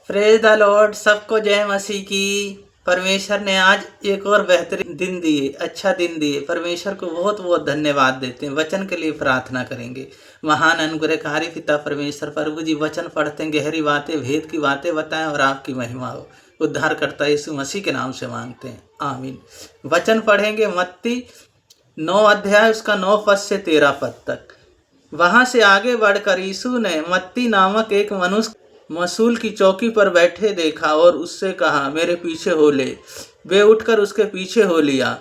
Praise the Lord. सबको जय मसीह की। परमेश्वर ने आज एक और बेहतरीन दिन दिए, अच्छा दिन दिए। परमेश्वर को बहुत बहुत धन्यवाद देते हैं। वचन के लिए प्रार्थना करेंगे। महान अनुग्रहकारी पिता परमेश्वर, प्रभु जी वचन पढ़ते हैं, गहरी बातें, भेद की बातें बताएं और आपकी महिमा हो। उद्धारकर्ता यीशु मसीह के नाम से मांगते हैं, आमीन। वचन पढ़ेंगे मत्ती 9 अध्याय, उसका 9 पद से 13 पद तक। वहां से आगे बढ़कर यीशु ने मत्ती नामक एक मनुष्य मसूल की चौकी पर बैठे देखा और उससे कहा, मेरे पीछे हो ले। वे उठकर उसके पीछे हो लिया।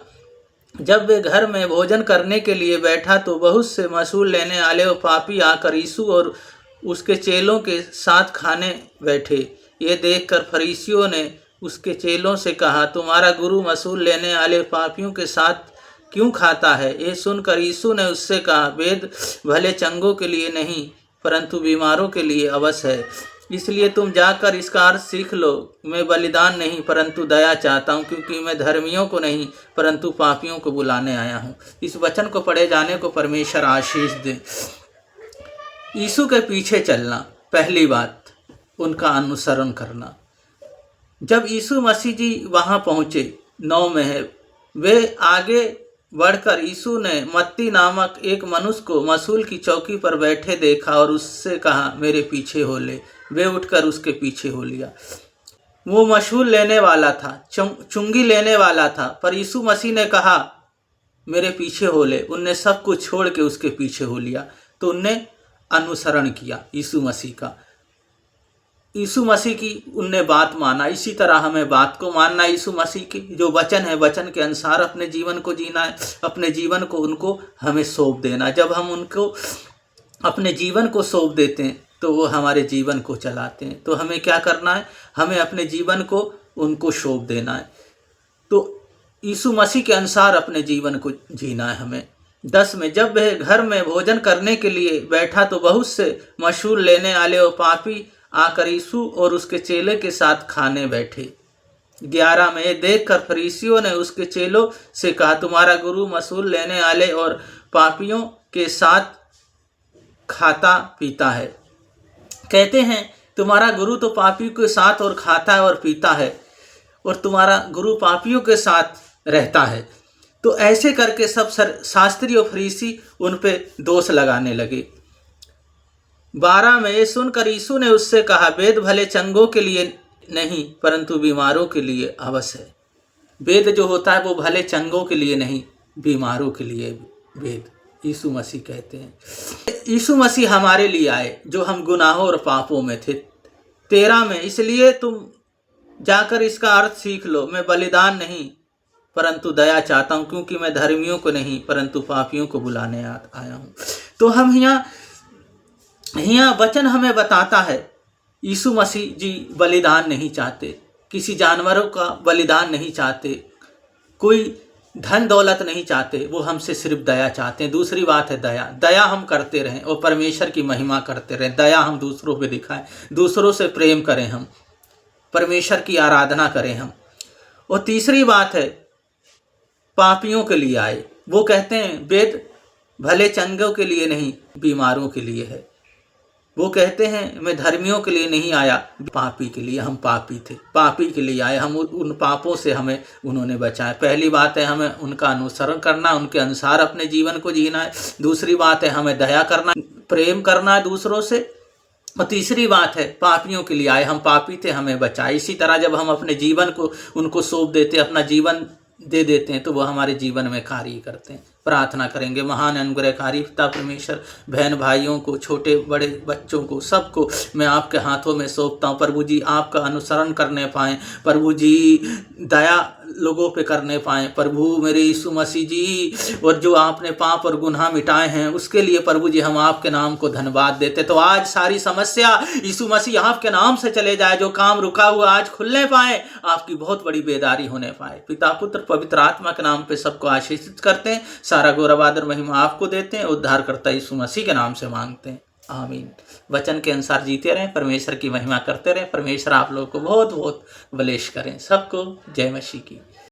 जब वे घर में भोजन करने के लिए बैठा तो बहुत से मसूल लेने वाले और पापी आकर यीशु और उसके चेलों के साथ खाने बैठे। ये देखकर फरीसियों ने उसके चेलों से कहा, तुम्हारा गुरु मसूल लेने वाले पापियों के साथ क्यों खाता है? ये सुनकर यीशु ने उससे कहा, वेद भले चंगों के लिए नहीं परंतु बीमारों के लिए अवश्य है। इसलिए तुम जाकर इसका अर्थ सीख लो। मैं बलिदान नहीं परंतु दया चाहता हूँ, क्योंकि मैं धर्मियों को नहीं परंतु पापियों को बुलाने आया हूँ। इस वचन को पढ़े जाने को परमेश्वर आशीष दे। यीशु के पीछे चलना, पहली बात उनका अनुसरण करना। जब यीशु मसीह जी वहाँ पहुँचे, 9 में है, वे आगे बढ़कर यीशु ने मत्ती नामक एक मनुष्य को मसूल की चौकी पर बैठे देखा और उससे कहा, मेरे पीछे हो ले। वे उठकर उसके पीछे हो लिया। वो मसूल लेने वाला था, चुंगी लेने वाला था, पर यीशु मसीह ने कहा, मेरे पीछे हो ले। उनने सब कुछ छोड़ के उसके पीछे हो लिया। तो उनने अनुसरण किया यीशु मसीह का। यीशु मसीह की उनने बात माना। इसी तरह हमें बात को मानना, यीशु मसीह की जो वचन है, वचन के अनुसार अपने जीवन को जीना है। अपने जीवन को उनको हमें सौंप देना। जब हम उनको अपने जीवन को सौंप देते हैं तो वो हमारे जीवन को चलाते हैं। तो हमें क्या करना है? हमें अपने जीवन को उनको सौंप देना है। तो यीशु मसीह के अनुसार अपने जीवन को जीना है हमें। 10 में, जब वह घर में भोजन करने के लिए बैठा तो बहुत से मसूल लेने वाले और पापी आकर यीशु और उसके चेले के साथ खाने बैठे। 11 में, देखकर फरीसियों ने उसके चेलों से कहा, तुम्हारा गुरु मसूल लेने वाले और पापियों के साथ खाता पीता है। कहते हैं तुम्हारा गुरु तो पापियों के साथ और खाता है और पीता है, और तुम्हारा गुरु पापियों के साथ रहता है। तो ऐसे करके सब शास्त्री और फरीसी उन पे दोष लगाने लगे। 12 में, ये सुनकर यीशु ने उससे कहा, वेद भले चंगों के लिए नहीं परंतु बीमारों के लिए अवश्य है। वेद जो होता है वो भले चंगों के लिए नहीं, बीमारों के लिए वेद यीशु मसीह कहते हैं। यीशु मसीह हमारे लिए आए जो हम गुनाहों और पापों में थे। 13 में, इसलिए तुम जाकर इसका अर्थ सीख लो। मैं बलिदान नहीं परंतु दया चाहता हूँ, क्योंकि मैं धर्मियों को नहीं परंतु पापियों को बुलाने आया हूँ। तो हम यहाँ वचन हमें बताता है, यीशु मसीह जी बलिदान नहीं चाहते, किसी जानवरों का बलिदान नहीं चाहते, कोई धन दौलत नहीं चाहते। वो हमसे सिर्फ दया चाहते हैं। दूसरी बात है दया। दया हम करते रहें और परमेश्वर की महिमा करते रहें। दया हम दूसरों पे दिखाएं, दूसरों से प्रेम करें, हम परमेश्वर की आराधना करें हम। और तीसरी बात है, पापियों के लिए आए। वो कहते हैं वेद भले चंगों के लिए नहीं, बीमारों के लिए है। वो कहते हैं मैं धर्मियों के लिए नहीं आया, पापी के लिए। हम पापी थे, पापी के लिए आए। हम उन पापों से हमें उन्होंने बचाया। पहली बात है हमें उनका अनुसरण करना, उनके अनुसार अपने जीवन को जीना है। दूसरी बात है हमें दया करना, प्रेम करना है दूसरों से। और तीसरी बात है पापियों के लिए आए। हम पापी थे, हमें बचाए। इसी तरह जब हम अपने जीवन को उनको सौंप देते, अपना जीवन दे देते हैं, तो वह हमारे जीवन में कार्य करते हैं। प्रार्थना करेंगे। महान अनुग्रहकारी पिता परमेश्वर, बहन भाइयों को, छोटे बड़े बच्चों को, सबको मैं आपके हाथों में सौंपता हूँ। प्रभु जी आपका अनुसरण करने पाएँ, प्रभु जी दया लोगों पे करने पाएँ। प्रभु मेरे यीशु मसीह जी, और जो आपने पाप और गुनाह मिटाए हैं उसके लिए प्रभु जी हम आपके नाम को धन्यवाद देते। तो आज सारी समस्या यीशु मसीह आपके नाम से चले जाए। जो काम रुका हुआ आज खुलने पाए, आपकी बहुत बड़ी बेदारी होने पाए। पिता पुत्र पवित्र आत्मा के नाम पे सबको आशीषित करते हैं। सारा गौरव आदर महिमा आपको देते हैं। उद्धारकर्ता यीशु मसीह के नाम से मांगते हैं, आमीन। वचन के अनुसार जीते रहें, परमेश्वर की महिमा करते रहें। परमेश्वर आप लोगों को बहुत बहुत बलेश करें। सबको जय मसीह की।